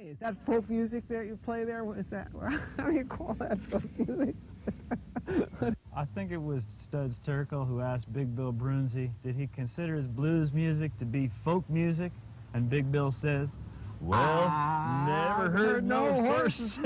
Is that folk music that you play there? What is that? How do you call that folk music? I think it was Studs Terkel who asked Big Bill Brunsey, did he consider his blues music to be folk music? And Big Bill says, well, never heard no horses.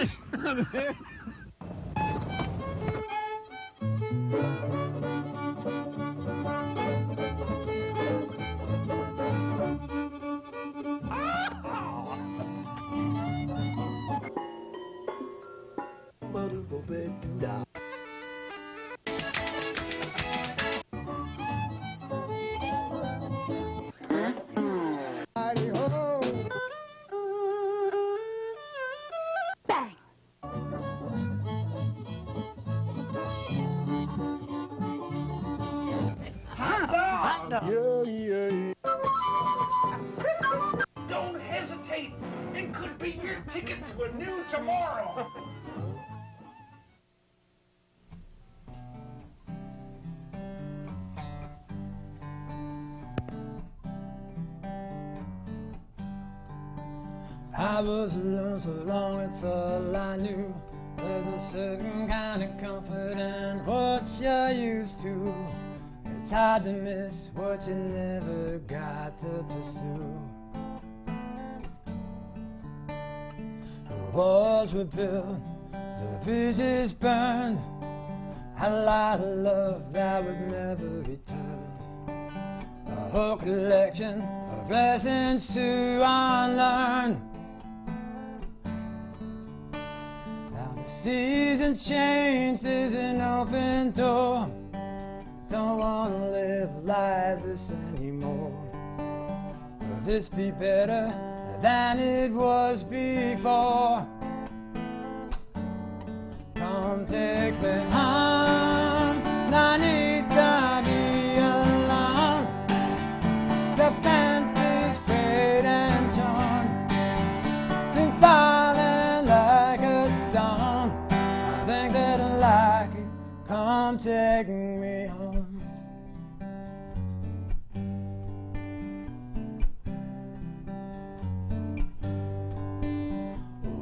Don't hesitate. It could be your ticket to a new tomorrow. I was alone so long, it's all I knew. There's a certain kind of comfort in what you're used to. It's hard to miss what you never got to pursue. The walls were built, the bridges burned. Had a lot of love that was never returned. A whole collection of lessons to unlearn. Season change, there's an open door. Don't wanna live like this anymore. Will this be better than it was before? Come take me home, I need to be alone. The fence is frayed and torn, been falling like a stone. Think that I like it, come take me home.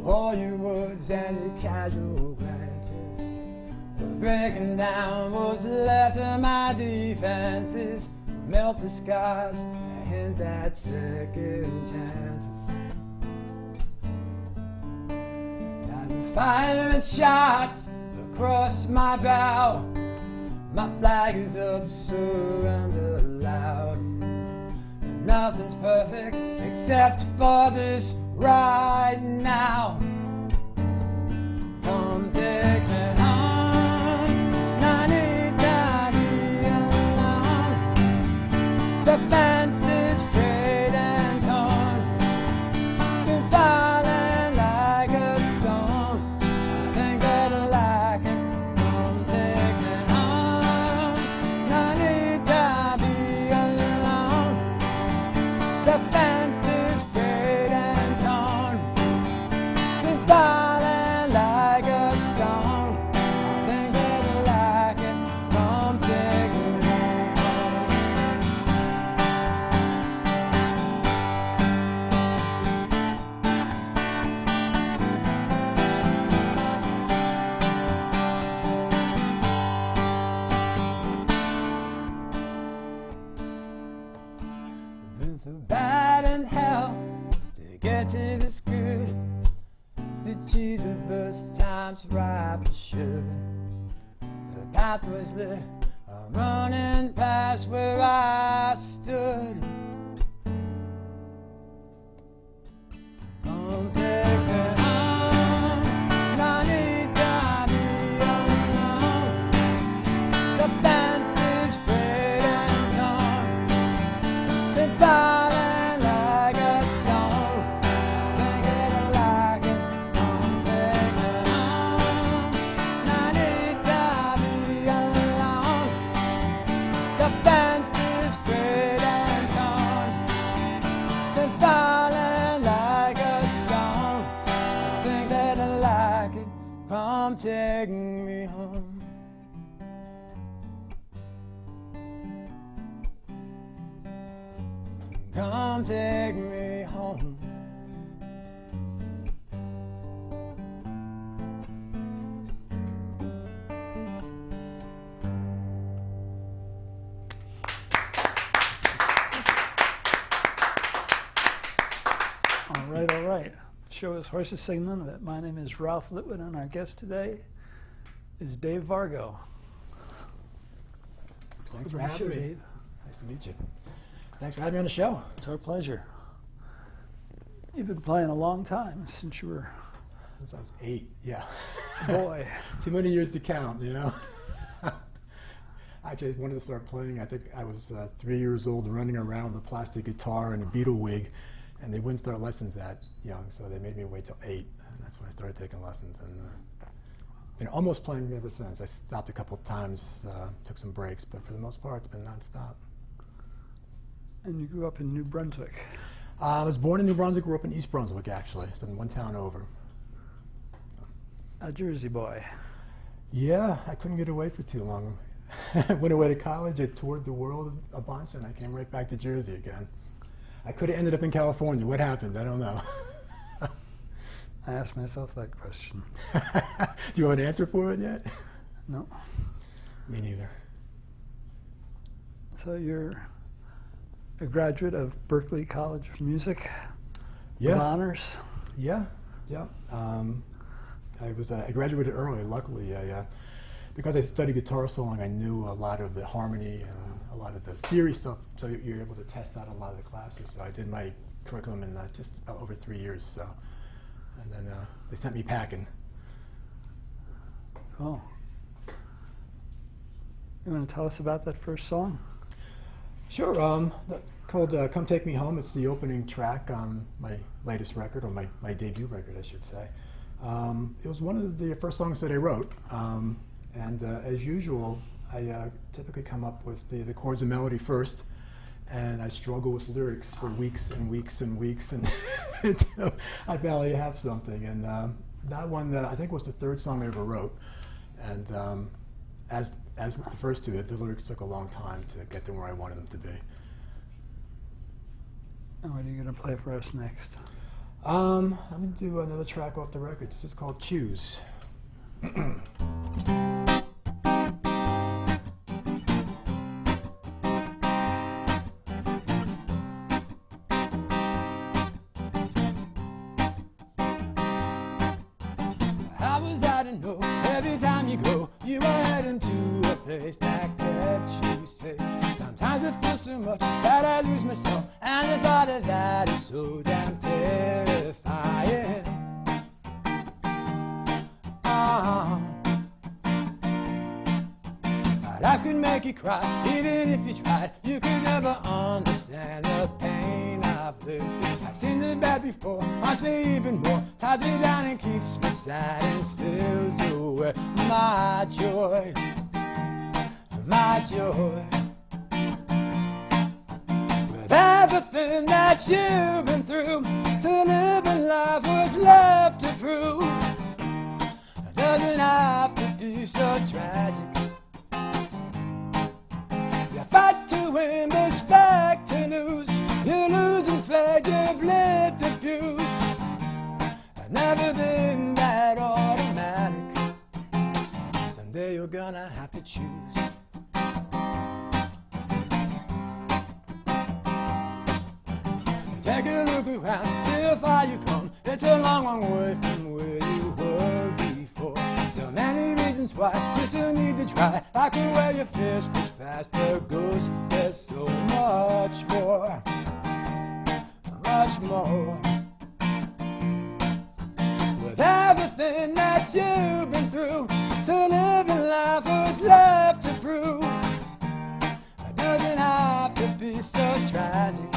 All your words and your casual glances, the breaking down was left of my defenses. Melt the scars and hint at second chances. Firing shots across my bow. My flag is up, surrender loud. Nothing's perfect except for this right now. Come take me home, I need to be alone. The fence is frayed and torn, been falling like a stone. I think that I like it, come take me home. I need to be alone. The fence is frayed and torn, been falling like a stone. I think that I like it, come take me been through bad and hell to get to this good. The cheese would burst times ripe as should. The path was lit, I'm running past where I stood. Come take me home, I need to be alone. The fence is frayed and torn, been falling like a stone. Think that I like it, come take me home. I need to be alone. The fence is frayed and torn, been falling like a stone. Think that I like it, come take me home. Come take me home. All right. Show is Horses Sing None of It. My name is Ralph Litwood, and our guest today is Dave Vargo. Thanks for Welcome to the having show, me. Dave. Nice to meet you. Thanks for having me on the show. It's our pleasure. You've been playing a long time, since you were Since I was 8, yeah. a boy. Too many years to count, you know. Actually, I wanted to start playing. I think I was 3 years old, running around with a plastic guitar and a beetle wig, and they wouldn't start lessons that young, so they made me wait till 8, and that's when I started taking lessons. And been almost playing ever since. I stopped a couple of times, took some breaks, but for the most part, it's been nonstop. And you grew up in New Brunswick. I was born in New Brunswick, grew up in East Brunswick, actually, so in one town over. A Jersey boy. Yeah, I couldn't get away for too long. I went away to college, I toured the world a bunch, and I came right back to Jersey again. I could have ended up in California. What happened? I don't know. I asked myself that question. Do you have an answer for it yet? No. Me neither. So you're a graduate of Berklee College of Music Yeah. with honors. Yeah. I graduated early, luckily. Because I studied guitar so long, I knew a lot of the harmony and a lot of the theory stuff, so you're able to test out a lot of the classes. So I did my curriculum in just about over 3 years. So, and then they sent me packing. Cool. You want to tell us about that first song? Sure. Called "Come Take Me Home." It's the opening track on my latest record, or my debut record, I should say. It was one of the first songs that I wrote. And as usual, I typically come up with the chords and melody first, and I struggle with lyrics for weeks and weeks and weeks, and until I finally have something. And that one, I think, was the third song I ever wrote. And as with the first two, the lyrics took a long time to get them where I wanted them to be. And what are you going to play for us next? I'm going to do another track off the record. This is called "Choose." How was I to know every time you go, you are heading to a place that kept you safe? Sometimes it feels too much that I lose myself, and the thought of that is so damn terrifying. Life could make you cry, even if you tried. You could never understand the pain I've lived through. I've seen the bad before, haunts me even more, ties me down and keeps me sad and steals away my joy, my joy. With everything that you've been through, to live in life what's left to prove. It doesn't have to be so tragic. Fight to win, respect to lose. You lose and flag, you've lit the fuse. I've never been that automatic. Someday you're gonna have to choose. Take a look around, see how far you come. It's a long, long way from where you were before. So many reasons why you still need to try. Like the way your fears push past the ghost. There's so much more, much more. With everything that you've been through, to live in life what's left to prove. It doesn't have to be so tragic.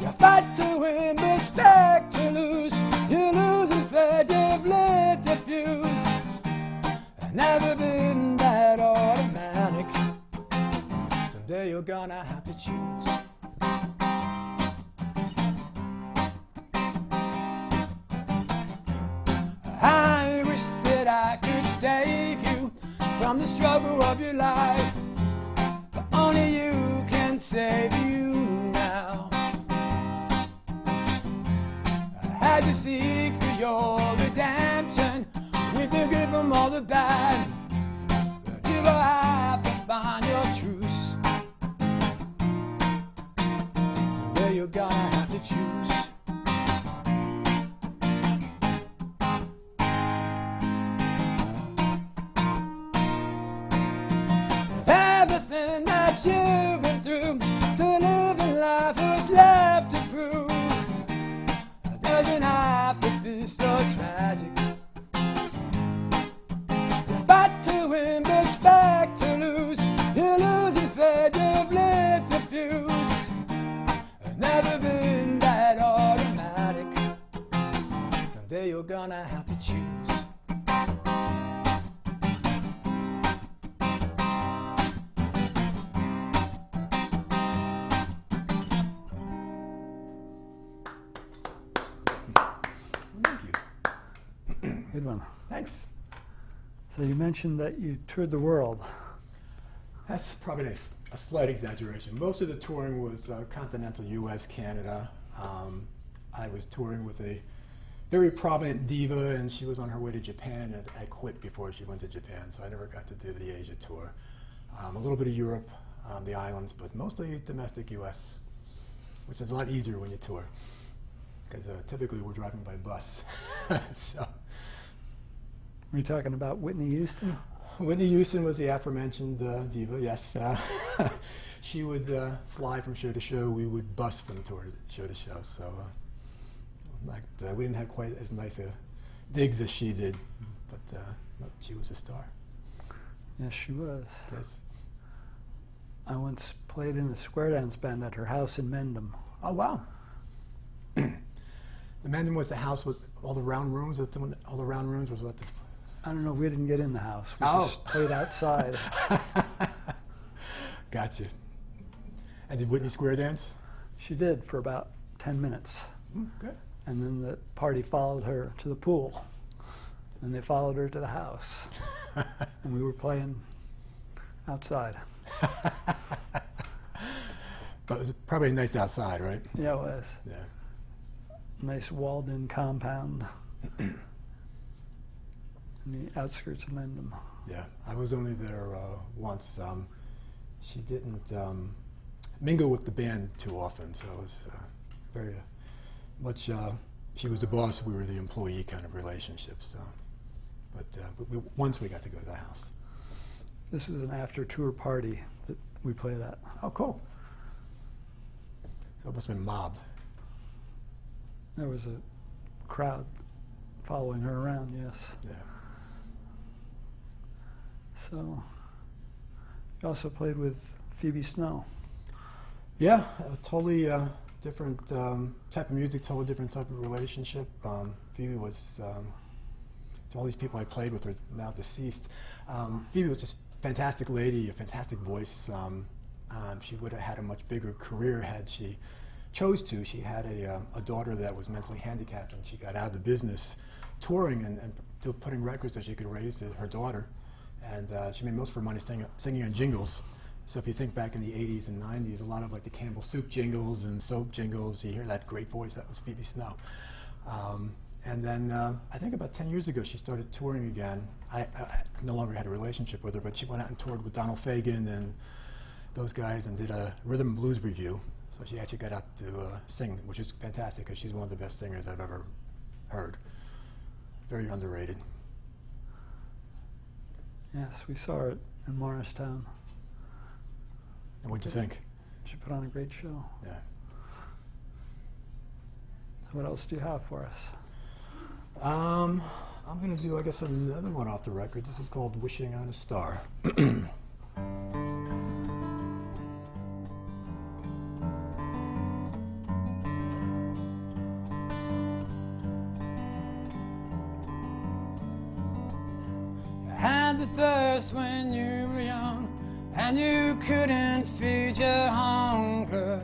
You fight to win, respect to lose. You lose and fed, you've lit the fuse. I've never been that automatic. Someday you're gonna have to choose. I wish that I could save you from the struggle of your life, but only you can save you now. I had to seek for your redemption, with the good from all the bad, but you will have to find your truth. Someday you're gonna have to to choose. Everything that you've been through, to live a life what's left to prove. It doesn't have to be so tragic. Fight to win, but expect to lose. You're losing faith, you've lit the fuse. It's never been that automatic. Someday you're gonna have to choose. Good one. Thanks. So you mentioned that you toured the world. That's probably a slight exaggeration. Most of the touring was continental U.S., Canada. I was touring with a very prominent diva, and she was on her way to Japan, and I quit before she went to Japan, so I never got to do the Asia tour. A little bit of Europe, the islands, but mostly domestic U.S., which is a lot easier when you tour, because typically we're driving by bus. So. Were you talking about Whitney Houston? Whitney Houston was the aforementioned diva, yes. She would fly from show to show. We would bus from tour to show to show. So we didn't have quite as nice a digs as she did, but she was a star. Yes, she was. Yes. I once played in a square dance band at her house in Mendham. Oh, wow. The Mendham was the house with all the round rooms. All the round rooms was what the... I don't know, we didn't get in the house. We just played outside. Gotcha. And did Whitney square dance? She did for about 10 minutes. Good. And then the party followed her to the pool. And they followed her to the house. And we were playing outside. But it was probably nice outside, right? Yeah, it was. Yeah. Nice walled-in compound in the outskirts of Mendham. Yeah, I was only there once. She didn't mingle with the band too often, so it was very much. She was the boss, we were the employee kind of relationship. So, but once we got to go to the house. This was an after-tour party that we played at. Oh, cool. So it must have been mobbed. There was a crowd following her around, yes. Yeah. So, you also played with Phoebe Snow. Yeah, a totally different type of music, totally different type of relationship. Phoebe was, to all these people I played with are now deceased. Phoebe was just a fantastic lady, a fantastic voice. She would have had a much bigger career had she chose to. She had a daughter that was mentally handicapped, and she got out of the business touring and putting records that she could raise to her daughter. And she made most of her money singing on jingles. So if you think back in the 80s and 90s, a lot of like the Campbell Soup jingles and soap jingles, you hear that great voice, that was Phoebe Snow. And then I think about 10 years ago, she started touring again. I no longer had a relationship with her, but she went out and toured with Donald Fagen and those guys and did a rhythm and blues review. So she actually got out to sing, which is fantastic because she's one of the best singers I've ever heard. Very underrated. Yes, we saw her in Morristown. And what'd you think? She put on a great show. Yeah. So what else do you have for us? I'm going to do, I guess, another one off the record. This is called Wishing on a Star. Had the thirst when you were young, and you couldn't feed your hunger.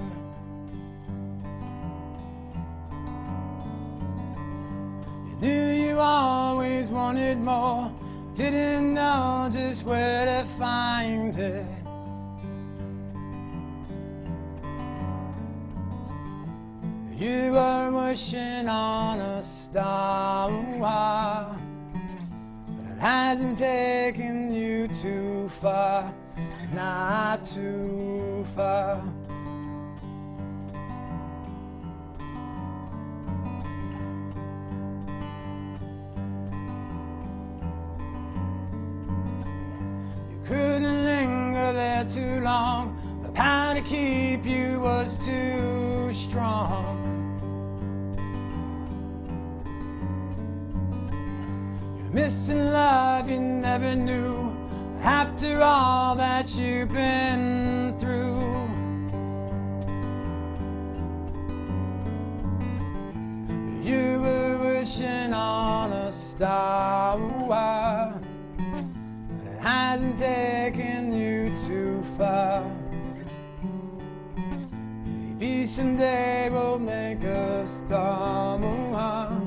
You knew you always wanted more, didn't know just where to find it. You were wishing on a star, hasn't taken you too far, not too far. there too long. The power to keep you was too strong. You're missing love you never knew after all that you've been through. You were wishing on a star, but it hasn't taken you too far. Maybe someday we'll make a star.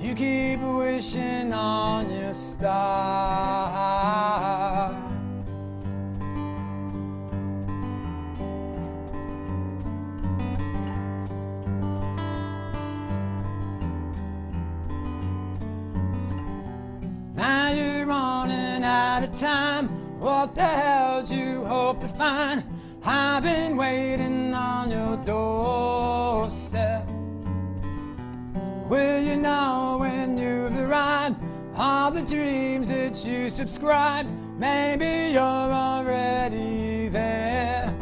You keep wishing on your star. Now you're running out of time. What the hell do you hope to find? I've been waiting on your doorstep. Will you know when you've arrived? All the dreams that you subscribed, maybe you're already there,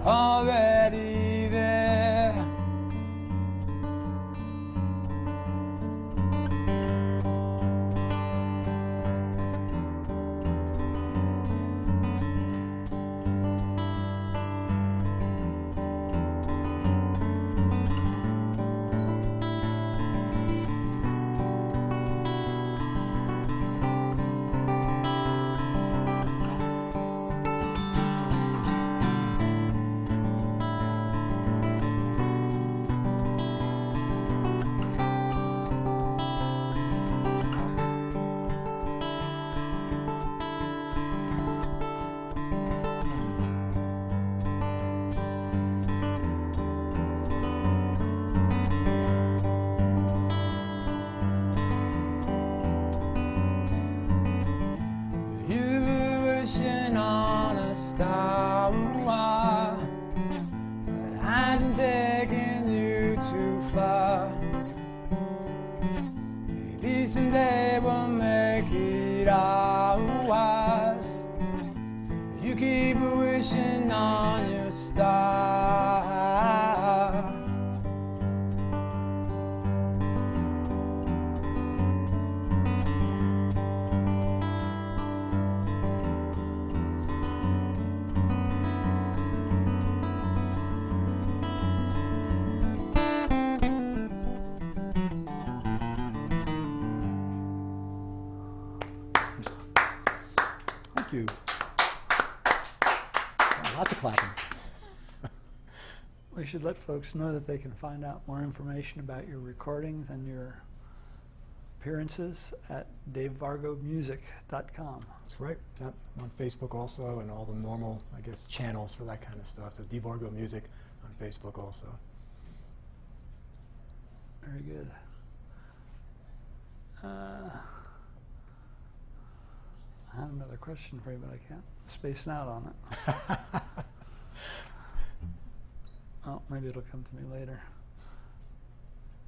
already there. Thank you. Lots of clapping. We should let folks know that they can find out more information about your recordings and your appearances at davevargomusic.com. That's right. Yep. I'm on Facebook also, and all the normal, I guess, channels for that kind of stuff. So Dave Vargo Music on Facebook also. Very good. I have another question for you, but I can't space out on it. Oh, maybe it'll come to me later.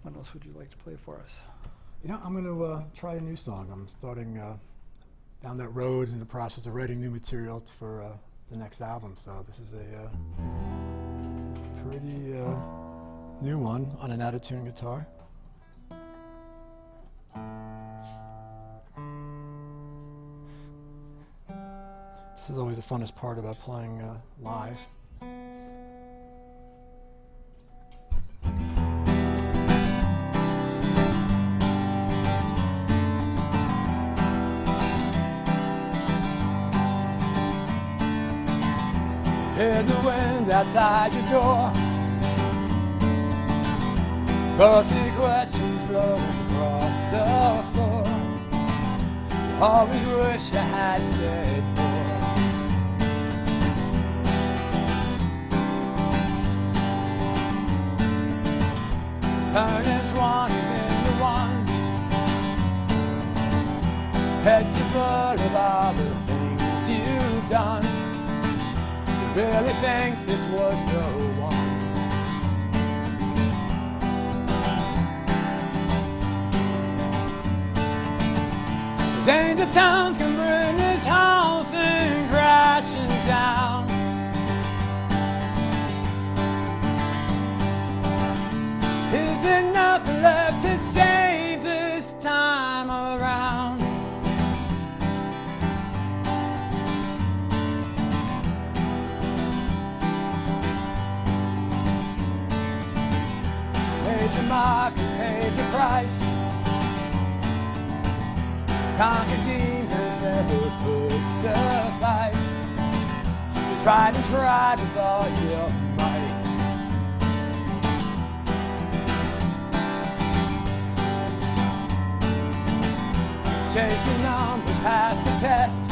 What else would you like to play for us? Yeah, I'm going to try a new song. I'm starting down that road in the process of writing new material for the next album. So this is a pretty new one on an out-of-tune guitar. This is always the funnest part about playing live. Hear the wind outside your door. Ghostly questions blowing across the floor. You always wish you had said more. Turning ones into ones. Heads are full of all the things you've done. Really think this was the one. Danger towns can bring this whole thing crashing left your mark and paid the price. Conquered demons never could suffice. You tried and tried with all your might. Chasing numbers past the test.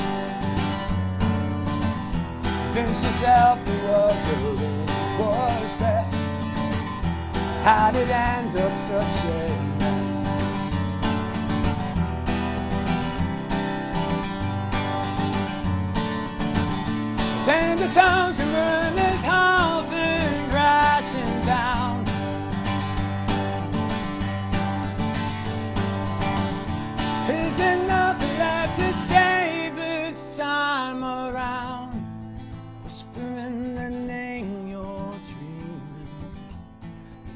Convince yourself the world you're in was best. How did it end up such a mess? Change the tone to burn this whole thing crashing down. Is there nothing left to say this time around? Whispering the name you're dreaming.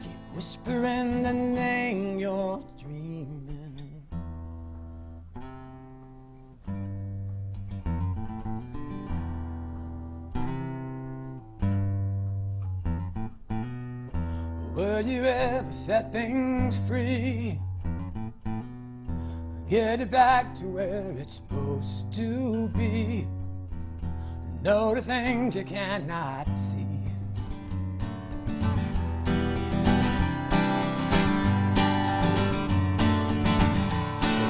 Keep whispering the name you're dreaming. Will you ever set things free? Get it back to where it's supposed to be. Know the things you cannot see.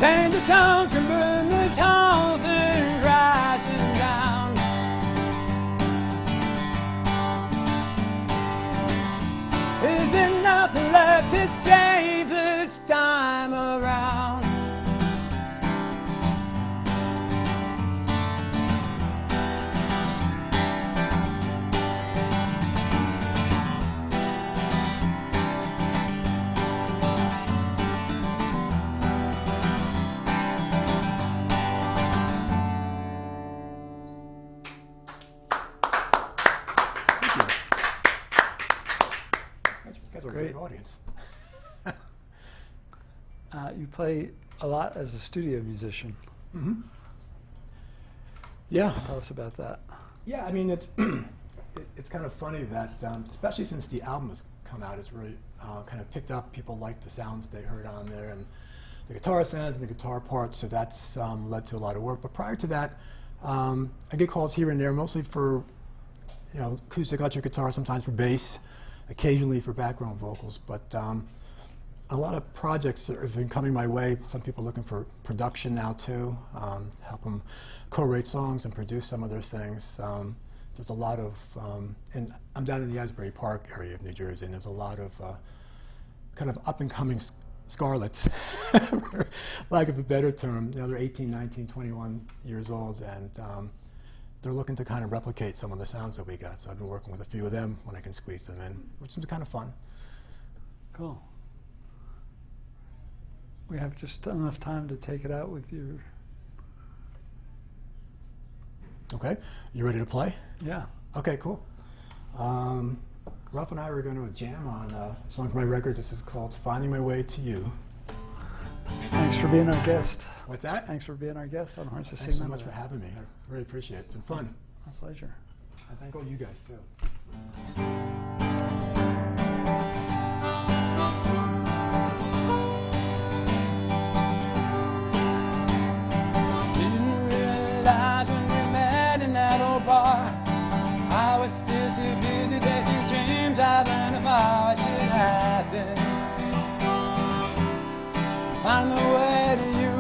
Change the tone to burn this whole thing crashing down. Is there nothing left to say this time around? Great audience. You play a lot as a studio musician. Mm-hmm. Yeah. Tell us about that. Yeah, I mean, it's it's kind of funny that, especially since the album has come out, it's really kind of picked up. People like the sounds they heard on there, and the guitar sounds and the guitar parts, so that's led to a lot of work. But prior to that, I get calls here and there, mostly for, you know, acoustic electric guitar, sometimes for bass, occasionally for background vocals. But a lot of projects have been coming my way. Some people looking for production now too, help them co-write songs and produce some of their things. There's a lot of, and I'm down in the Asbury Park area of New Jersey, and there's a lot of kind of up-and-coming scarlets, for lack of a better term. You know, they're 18, 19, 21 years old, and they're looking to kind of replicate some of the sounds that we got. So I've been working with a few of them when I can squeeze them in, which is kind of fun. Cool. We have just enough time to take it out with you. Okay, you ready to play? Yeah. Okay, cool. Ralph and I were going to jam on a song from my record. This is called Finding My Way to You. Thanks for being our guest. What's that? Thanks for being our guest on Horns to Sing. Thanks so much for having me. I really appreciate it. It's been fun. My pleasure. I thank all you guys too. Didn't realize when we met in that old bar, I was still too busy chasing dreams I've learned of how I should have been. Find my way to you.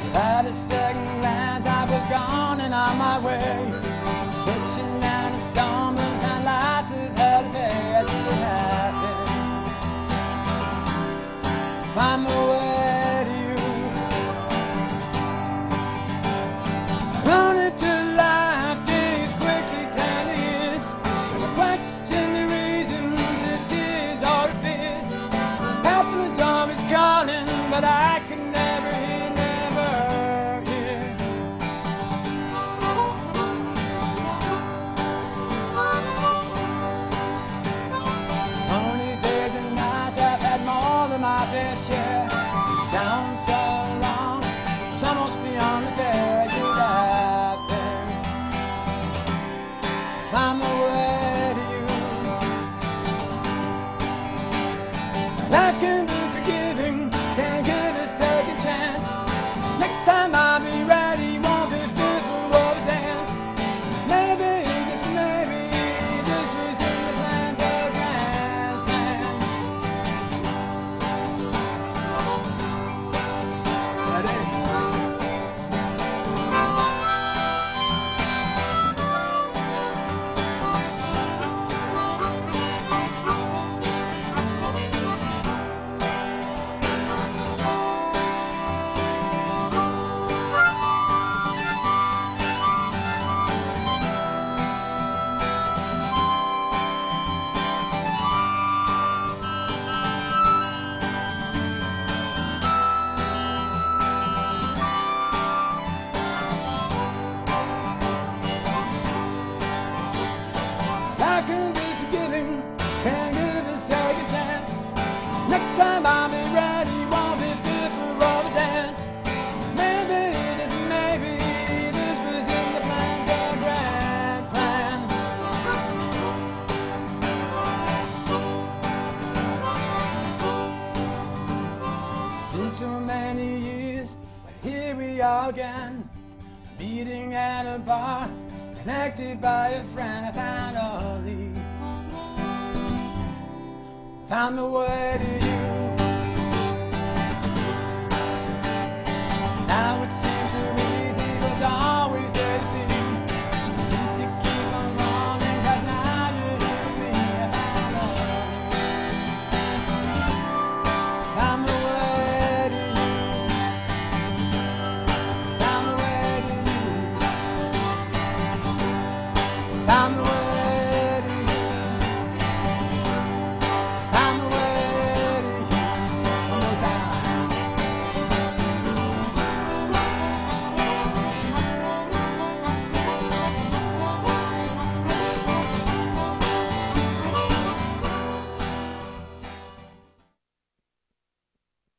Without a second glance, I was gone and on my way. Searching down a stumbling down lots of hell pay I should have been. Find my way to you. Running to life, days quickly turn to years. I question the reasons, it is artifice. Helpless always calling, but I can never hear, never hear. Only days and nights I've had more than my fair share. Can't give a second chance. Next time I'll be ready, won't be fit for all the dance. Maybe this was in the plans, a grand plan. Been so many years, but here we are again, meeting at a bar, connected by a friend. I found all these, found the way to you.